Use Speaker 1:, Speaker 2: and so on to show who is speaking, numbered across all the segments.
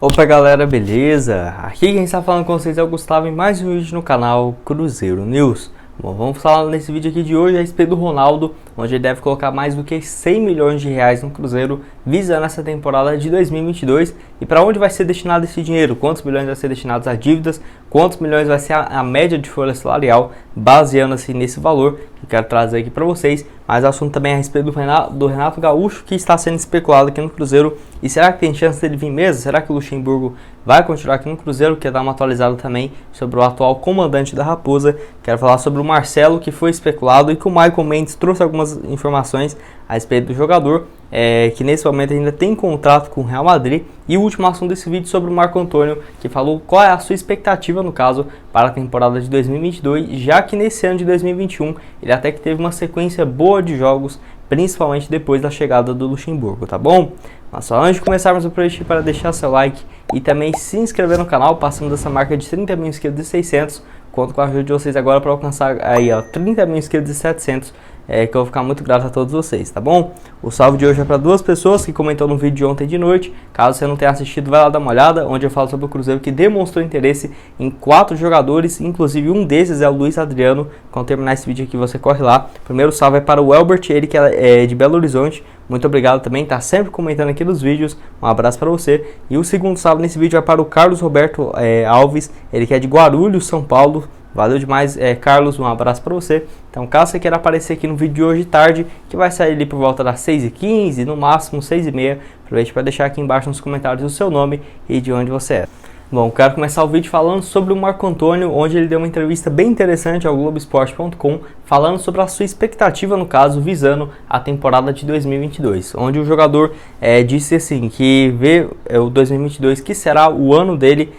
Speaker 1: Opa galera, beleza? Aqui quem está falando com vocês é o Gustavo em mais um vídeo no canal Cruzeiro News. Bom, vamos falar nesse vídeo aqui de hoje a respeito do Ronaldo, onde ele deve colocar mais do que 100 milhões de reais no Cruzeiro, visando essa temporada de 2022. E para onde vai ser destinado esse dinheiro? Quantos milhões vai ser destinados a dívidas? Quantos milhões vai ser a média de folha salarial, baseando assim nesse valor que eu quero trazer aqui para vocês. Mas o assunto também é a respeito do Renato Gaúcho, que está sendo especulado aqui no Cruzeiro. E será que tem chance dele vir mesmo? Será que o Luxemburgo vai continuar aqui no Cruzeiro? Quero dar uma atualizada também sobre o atual comandante da Raposa. Quero falar sobre o Marcelo, que foi especulado, e que o Michael Mendes trouxe algumas informações a respeito do jogador, que nesse momento ainda tem contrato com o Real Madrid. E o último assunto desse vídeo sobre o Marco Antônio, que falou qual é a sua expectativa, no caso, para a temporada de 2022, já que nesse ano de 2021 ele até que teve uma sequência boa de jogos, principalmente depois da chegada do Luxemburgo, tá bom? Mas só antes de começarmos o projeto, para deixar seu like e também se inscrever no canal, passando dessa marca de 30 mil inscritos e 600, conto com a ajuda de vocês agora para alcançar aí, ó, 30 mil inscritos e 700, que eu vou ficar muito grato a todos vocês, tá bom? O salve de hoje é para duas pessoas que comentou no vídeo de ontem de noite. Caso você não tenha assistido, vai lá dar uma olhada, onde eu falo sobre o Cruzeiro que demonstrou interesse em 4 jogadores, inclusive um desses é o Luiz Adriano. Quando terminar esse vídeo aqui, você corre lá. Primeiro salve é para o Elbert, ele que é de Belo Horizonte. Muito obrigado também, tá sempre comentando aqui nos vídeos. Um abraço para você. E o segundo salve nesse vídeo é para o Carlos Roberto Alves, ele que é de Guarulhos, São Paulo. Valeu demais, Carlos, um abraço para você. Então, caso você queira aparecer aqui no vídeo de hoje tarde, que vai sair ali por volta das 6h15, no máximo 6h30, aproveite para deixar aqui embaixo nos comentários o seu nome e de onde você é. Bom, quero começar o vídeo falando sobre o Marco Antônio, onde ele deu uma entrevista bem interessante ao Globoesporte.com, falando sobre a sua expectativa, no caso, visando a temporada de 2022, onde o jogador disse assim, que vê o 2022 que será o ano dele,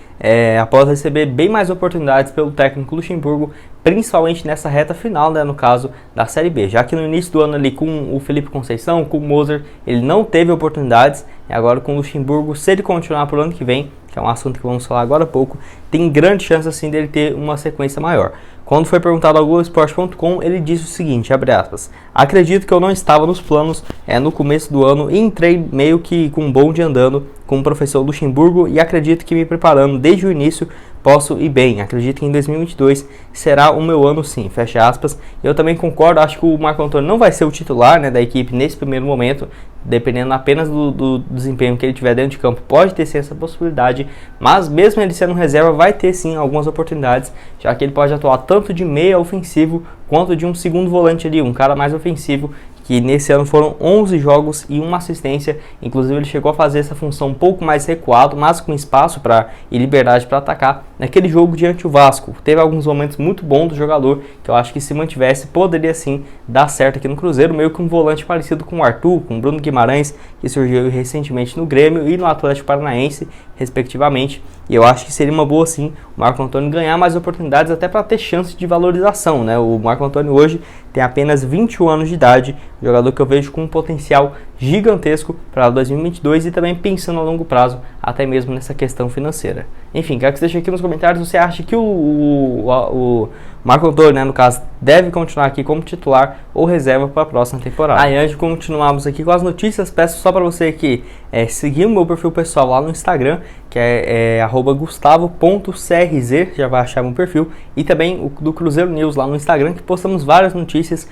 Speaker 1: após receber bem mais oportunidades pelo técnico Luxemburgo, principalmente nessa reta final, né, no caso da Série B, já que no início do ano ali com o Felipe Conceição, com o Moser, ele não teve oportunidades, e agora com o Luxemburgo, se ele continuar para o ano que vem, que é um assunto que vamos falar agora há pouco, tem grande chance assim dele ter uma sequência maior. Quando foi perguntado ao Globoesporte.com, ele disse o seguinte, abre aspas, acredito que eu não estava nos planos no começo do ano e entrei meio que com um bonde andando com o professor Luxemburgo e acredito que me preparando desde o início posso ir bem, acredito que em 2022 será o meu ano sim, fecha aspas. Eu também concordo, acho que o Marco Antônio não vai ser o titular, né, da equipe nesse primeiro momento, dependendo apenas do desempenho que ele tiver dentro de campo, pode ter sim essa possibilidade, mas mesmo ele sendo reserva, vai ter sim algumas oportunidades, já que ele pode atuar tanto de meia ofensivo, quanto de um segundo volante ali, um cara mais ofensivo, que nesse ano foram 11 jogos e uma assistência, inclusive ele chegou a fazer essa função um pouco mais recuado, mas com espaço e liberdade para atacar, naquele jogo diante do Vasco. Teve alguns momentos muito bons do jogador, que eu acho que se mantivesse, poderia sim dar certo aqui no Cruzeiro, meio que um volante parecido com o Arthur, com o Bruno Guimarães, que surgiu recentemente no Grêmio e no Atlético Paranaense, respectivamente, e eu acho que seria uma boa sim o Marco Antônio ganhar mais oportunidades, até para ter chance de valorização, né? O Marco Antônio hoje tem apenas 21 anos de idade, jogador que eu vejo com um potencial gigantesco para 2022 e também pensando a longo prazo, até mesmo nessa questão financeira. Enfim, quero que você deixe aqui nos comentários, você acha que o Marco Antônio, né, no caso, deve continuar aqui como titular ou reserva para a próxima temporada. Antes de continuarmos aqui com as notícias, peço só para você aqui seguir o meu perfil pessoal lá no Instagram, que é @gustavo.crz, já vai achar meu perfil, e também o do Cruzeiro News lá no Instagram, que postamos várias notícias.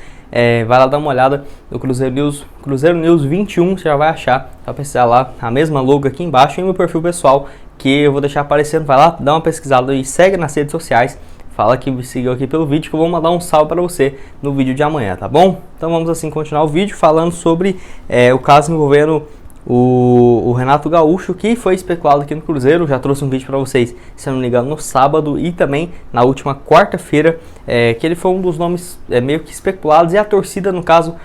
Speaker 1: Vai lá dar uma olhada no Cruzeiro News 21, você já vai achar, só precisar lá, a mesma logo aqui embaixo, e meu perfil pessoal, que eu vou deixar aparecendo, vai lá, dá uma pesquisada e segue nas redes sociais, fala que me seguiu aqui pelo vídeo, que eu vou mandar um salve para você no vídeo de amanhã, tá bom? Então vamos assim continuar o vídeo falando sobre o caso envolvendo o Renato Gaúcho, que foi especulado aqui no Cruzeiro. Já trouxe um vídeo para vocês, se eu não me engano, no sábado e também na última quarta-feira, que ele foi um dos nomes meio que especulados, e a torcida, no caso,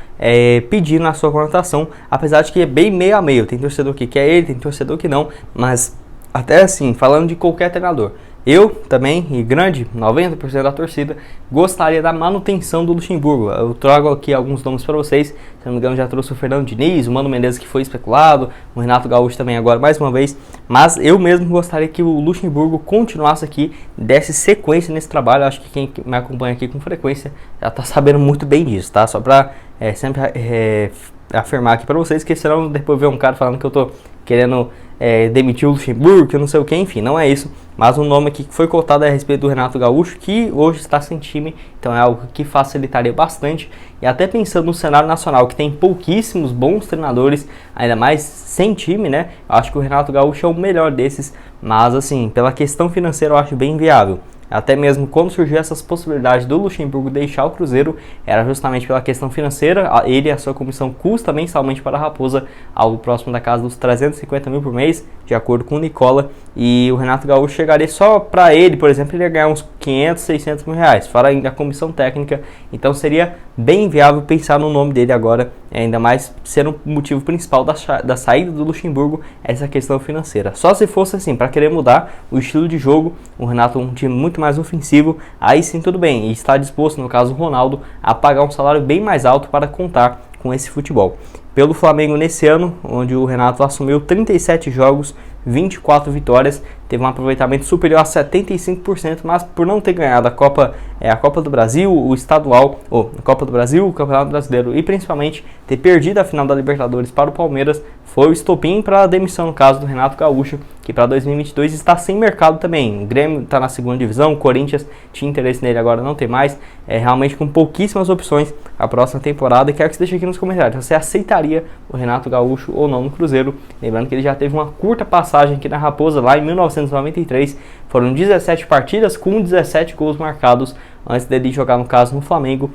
Speaker 1: pedindo a sua contratação, apesar de que é bem meio a meio, tem torcedor que quer ele, tem torcedor que não, mas até assim, falando de qualquer treinador, eu também, e grande 90% da torcida, gostaria da manutenção do Luxemburgo. Eu trago aqui alguns nomes para vocês, se não me engano já trouxe o Fernando Diniz, o Mano Menezes, que foi especulado, o Renato Gaúcho também agora mais uma vez, mas eu mesmo gostaria que o Luxemburgo continuasse aqui, desse sequência nesse trabalho. Acho que quem me acompanha aqui com frequência já está sabendo muito bem disso, tá? Só para sempre afirmar aqui para vocês, que senão depois ver um cara falando que eu tô querendo demitiu o Luxemburgo, que não sei o que, enfim, não é isso. Mas um nome aqui que foi cotado a respeito do Renato Gaúcho, que hoje está sem time, então é algo que facilitaria bastante. E até pensando no cenário nacional, que tem pouquíssimos bons treinadores, ainda mais sem time, né? Eu acho que o Renato Gaúcho é o melhor desses, mas assim, pela questão financeira eu acho bem viável. Até mesmo quando surgiu essas possibilidades do Luxemburgo deixar o Cruzeiro, era justamente pela questão financeira. Ele e a sua comissão custa mensalmente para a Raposa algo próximo da casa dos 350 mil por mês, de acordo com o Nicola. E o Renato Gaúcho chegaria só para ele, por exemplo, ele ia ganhar uns 500, 600 mil reais, fora ainda a comissão técnica. Então seria bem viável pensar no nome dele agora, ainda mais sendo o motivo principal da saída do Luxemburgo, essa questão financeira. Só se fosse assim, para querer mudar o estilo de jogo, o Renato um time muito mais ofensivo, aí sim tudo bem, e está disposto, no caso o Ronaldo, a pagar um salário bem mais alto para contar com esse futebol. Pelo Flamengo nesse ano, onde o Renato assumiu 37 jogos, 24 vitórias, teve um aproveitamento superior a 75%, mas por não ter ganhado a Copa do Brasil, o estadual, a Copa do Brasil, o Campeonato Brasileiro e principalmente ter perdido a final da Libertadores para o Palmeiras, foi o estopim para a demissão, no caso do Renato Gaúcho, que para 2022 está sem mercado também. O Grêmio está na segunda divisão, o Corinthians tinha interesse nele, agora não tem mais, realmente com pouquíssimas opções a próxima temporada. E quero que você deixe aqui nos comentários, você aceitaria o Renato Gaúcho ou não no Cruzeiro? Lembrando que ele já teve uma curta passagem aqui na Raposa, lá em 1993, foram 17 partidas com 17 gols marcados antes dele jogar, no caso, no Flamengo.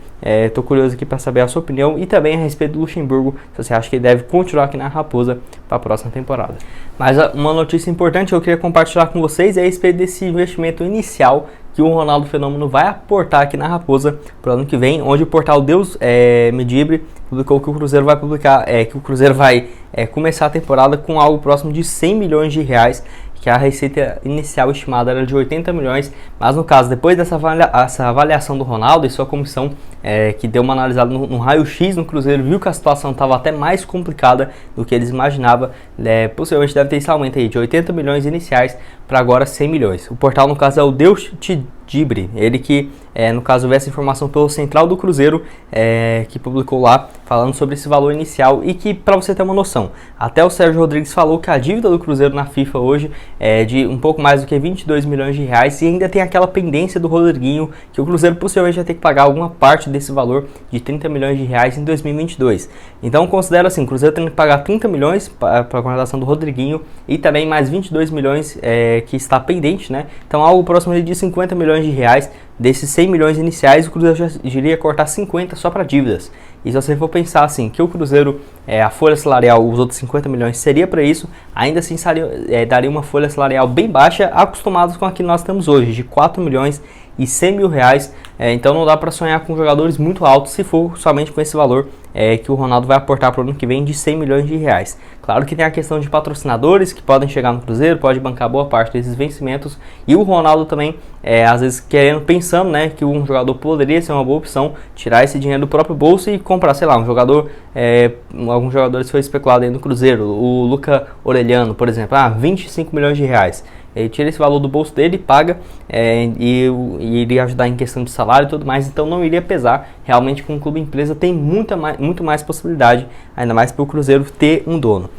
Speaker 1: Tô curioso aqui para saber a sua opinião e também a respeito do Luxemburgo, se você acha que ele deve continuar aqui na Raposa para a próxima temporada. Mas uma notícia importante que eu queria compartilhar com vocês é a respeito desse investimento inicial que o Ronaldo Fenômeno vai aportar aqui na Raposa para o ano que vem, onde o portal Deus Medibre publicou que o Cruzeiro vai começar a temporada com algo próximo de 100 milhões de reais, que a receita inicial estimada era de 80 milhões, mas no caso, depois dessa avaliação do Ronaldo e sua comissão, que deu uma analisada no raio-x no Cruzeiro, viu que a situação estava até mais complicada do que eles imaginavam, possivelmente deve ter esse aumento aí de 80 milhões iniciais para agora 100 milhões. O portal, no caso, é o Deus Dibre, ele que, no caso, veio essa informação pelo Central do Cruzeiro, que publicou lá, falando sobre esse valor inicial e que, para você ter uma noção, até o Sérgio Rodrigues falou que a dívida do Cruzeiro na FIFA hoje é de um pouco mais do que 22 milhões de reais e ainda tem aquela pendência do Rodriguinho, que o Cruzeiro possivelmente vai ter que pagar alguma parte desse valor de 30 milhões de reais em 2022. Então, considero assim, o Cruzeiro tem que pagar 30 milhões para a contratação do Rodriguinho e também mais 22 milhões que está pendente, né? Então, algo próximo de 50 milhões de reais. Desses 100 milhões iniciais, o Cruzeiro já iria cortar 50 só para dívidas. E se você for pensar assim, que o Cruzeiro, a folha salarial, os outros 50 milhões seria para isso, ainda assim daria uma folha salarial bem baixa, acostumados com a que nós temos hoje, de 4 milhões e 100 mil reais. Então não dá para sonhar com jogadores muito altos se for somente com esse valor que o Ronaldo vai aportar para o ano que vem de 100 milhões de reais. Claro que tem a questão de patrocinadores que podem chegar no Cruzeiro, pode bancar boa parte desses vencimentos, e o Ronaldo também, às vezes pensando, né, que um jogador poderia ser uma boa opção, tirar esse dinheiro do próprio bolso e comprar, sei lá, um jogador, alguns jogadores foi especulado aí no Cruzeiro, o Luca Orellano, por exemplo, 25 milhões de reais. Ele tira esse valor do bolso dele, paga e iria ajudar em questão de salário e tudo mais, então não iria pesar. Realmente com o clube empresa tem muito mais possibilidade, ainda mais para o Cruzeiro ter um dono.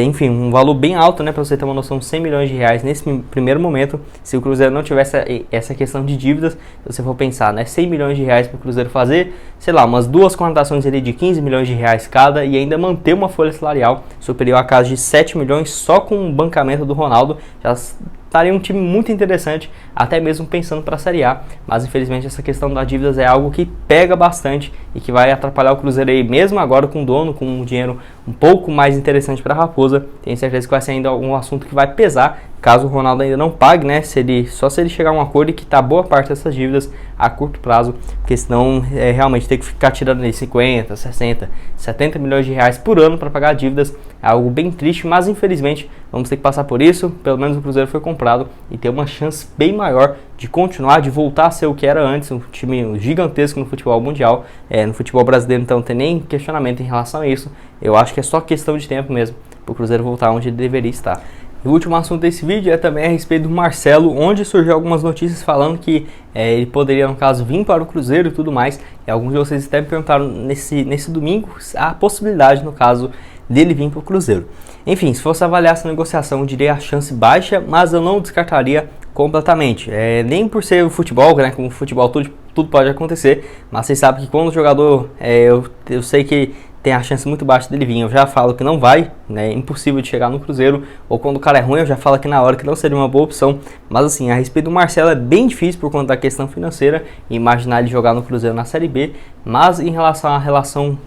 Speaker 1: Enfim, um valor bem alto, né, para você ter uma noção, 100 milhões de reais nesse primeiro momento. Se o Cruzeiro não tivesse essa questão de dívidas, se você for pensar, né, 100 milhões de reais para o Cruzeiro fazer, sei lá, umas duas contratações ali de 15 milhões de reais cada e ainda manter uma folha salarial superior a casa de 7 milhões só com o bancamento do Ronaldo, já estaria um time muito interessante, até mesmo pensando para a Série A, mas infelizmente essa questão das dívidas é algo que pega bastante e que vai atrapalhar o Cruzeiro aí, mesmo agora com o dono, com um dinheiro um pouco mais interessante para a Raposa. Tenho certeza que vai ser ainda um assunto que vai pesar, caso o Ronaldo ainda não pague, né, só se ele chegar a um acordo e quitar boa parte dessas dívidas a curto prazo, porque senão realmente ter que ficar tirando aí 50, 60, 70 milhões de reais por ano para pagar dívidas é algo bem triste, mas infelizmente vamos ter que passar por isso. Pelo menos o Cruzeiro foi comprado e tem uma chance bem maior de continuar, de voltar a ser o que era antes, um time gigantesco no futebol mundial, no futebol brasileiro, então não tem nem questionamento em relação a isso. Eu acho que é só questão de tempo mesmo para o Cruzeiro voltar onde ele deveria estar. E o último assunto desse vídeo é também a respeito do Marcelo, onde surgiu algumas notícias falando que ele poderia, no caso, vir para o Cruzeiro e tudo mais. E alguns de vocês até me perguntaram nesse domingo a possibilidade, no caso, dele vir para o Cruzeiro. Enfim, se fosse avaliar essa negociação, eu diria a chance baixa, mas eu não descartaria completamente. Nem por ser o futebol, né? Como o futebol tudo pode acontecer, mas vocês sabem que quando o jogador, eu sei que tem a chance muito baixa dele vir, eu já falo que não vai, né? É impossível de chegar no Cruzeiro, ou quando o cara é ruim, eu já falo aqui na hora que não seria uma boa opção. Mas assim, a respeito do Marcelo é bem difícil por conta da questão financeira, imaginar ele jogar no Cruzeiro na Série B, mas em relação à relação,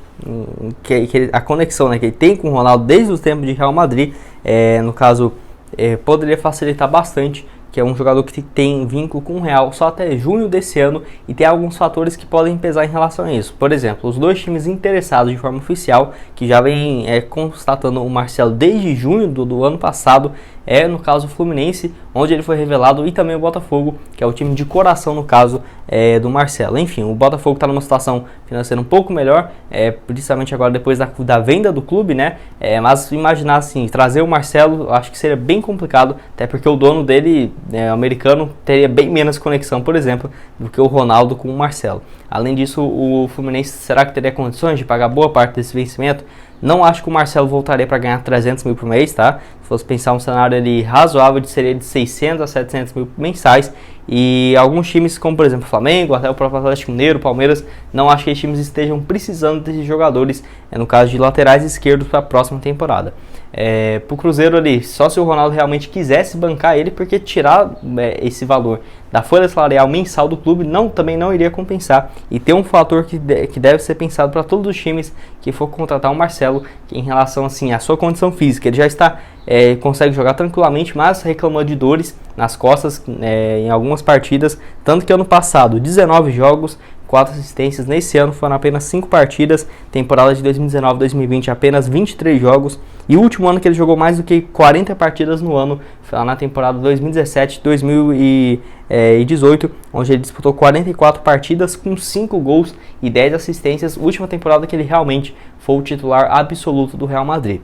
Speaker 1: a conexão, né, que ele tem com o Ronaldo desde os tempos de Real Madrid, no caso, poderia facilitar bastante, que é um jogador que tem vínculo com o Real só até junho desse ano, e tem alguns fatores que podem pesar em relação a isso. Por exemplo, os dois times interessados de forma oficial, que já vem constatando o Marcelo desde junho do ano passado, no caso o Fluminense, onde ele foi revelado, e também o Botafogo, que é o time de coração no caso do Marcelo. Enfim, o Botafogo está numa situação financeira um pouco melhor, principalmente agora depois da venda do clube, né? Mas imaginar assim, trazer o Marcelo, eu acho que seria bem complicado, até porque o dono dele, americano, teria bem menos conexão, por exemplo, do que o Ronaldo com o Marcelo. Além disso, o Fluminense, será que teria condições de pagar boa parte desse vencimento? Não acho que o Marcelo voltaria para ganhar 300 mil por mês, tá? Se fosse pensar um cenário ali razoável, seria de 600 a 700 mil mensais. E alguns times, como por exemplo o Flamengo, até o próprio Atlético Mineiro, Palmeiras, não acho que esses times estejam precisando desses jogadores, no caso de laterais esquerdos, para a próxima temporada. Pro Cruzeiro ali, só se o Ronaldo realmente quisesse bancar ele, porque tirar esse valor da folha salarial mensal do clube também não iria compensar. E tem um fator que deve ser pensado para todos os times que for contratar o Marcelo, que em relação assim à sua condição física, ele já está consegue jogar tranquilamente, mas reclamou de dores nas costas em algumas partidas, tanto que ano passado 19 jogos, 4 assistências. Nesse ano foram apenas 5 partidas, temporada de 2019-2020 apenas 23 jogos, e o último ano que ele jogou mais do que 40 partidas no ano foi lá na temporada 2017-2018, onde ele disputou 44 partidas com 5 gols e 10 assistências, última temporada que ele realmente foi o titular absoluto do Real Madrid.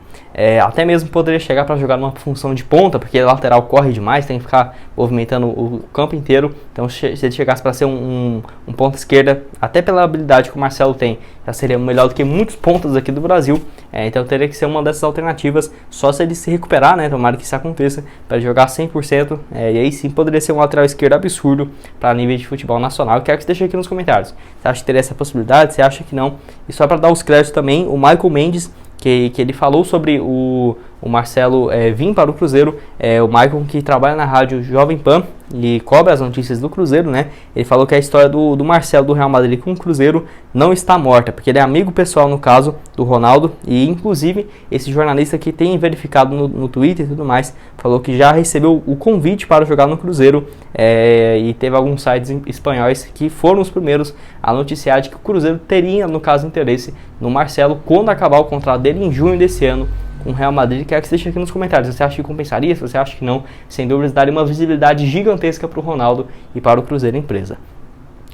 Speaker 1: Até mesmo poderia chegar para jogar numa função de ponta, porque lateral corre demais, tem que ficar movimentando o campo inteiro. Então se ele chegasse para ser um ponta esquerda, até pela habilidade que o Marcelo tem, já seria melhor do que muitos pontas aqui do Brasil. Então teria que ser uma dessas alternativas, só se ele se recuperar, né? Tomara que isso aconteça, para jogar 100%, e aí sim poderia ser um lateral esquerdo absurdo para nível de futebol nacional. Eu quero que você deixe aqui nos comentários, você acha que teria essa possibilidade, você acha que não? E só para dar os créditos também, o Michael Mendes, que ele falou sobre o Marcelo vir para o Cruzeiro, o Michael, que trabalha na rádio Jovem Pan e cobre as notícias do Cruzeiro, né? Ele falou que a história do Marcelo do Real Madrid com o Cruzeiro não está morta, porque ele é amigo pessoal, no caso, do Ronaldo, e inclusive esse jornalista que tem verificado no Twitter e tudo mais, falou que já recebeu o convite para jogar no Cruzeiro, e teve alguns sites espanhóis que foram os primeiros a noticiar de que o Cruzeiro teria, no caso, interesse no Marcelo quando acabar o contrato dele em junho desse ano com o Real Madrid. Quero que você deixe aqui nos comentários, você acha que compensaria? Se você acha que não, sem dúvidas daria uma visibilidade gigantesca para o Ronaldo e para o Cruzeiro empresa.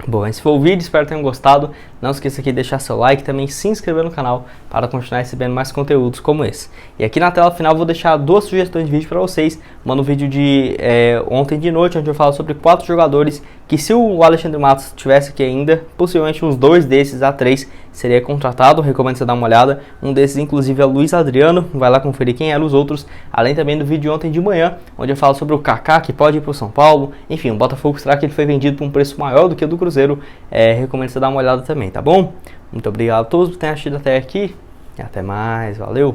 Speaker 1: Bom, esse foi o vídeo, espero que tenham gostado. Não esqueça aqui de deixar seu like e também se inscrever no canal para continuar recebendo mais conteúdos como esse. E aqui na tela final vou deixar 2 sugestões de vídeo para vocês. Mando um vídeo de ontem de noite, onde eu falo sobre 4 jogadores que, se o Alexandre Matos tivesse aqui ainda, possivelmente uns 2 desses a 3 seria contratado. Recomendo você dar uma olhada. Um desses inclusive é o Luiz Adriano, vai lá conferir quem eram os outros. Além também do vídeo de ontem de manhã, onde eu falo sobre o Kaká, que pode ir para o São Paulo. Enfim, o Botafogo, será que ele foi vendido por um preço maior do que o do Cruzeiro? Recomendo você dar uma olhada também, tá bom? Muito obrigado a todos por terem assistido até aqui e até mais, valeu!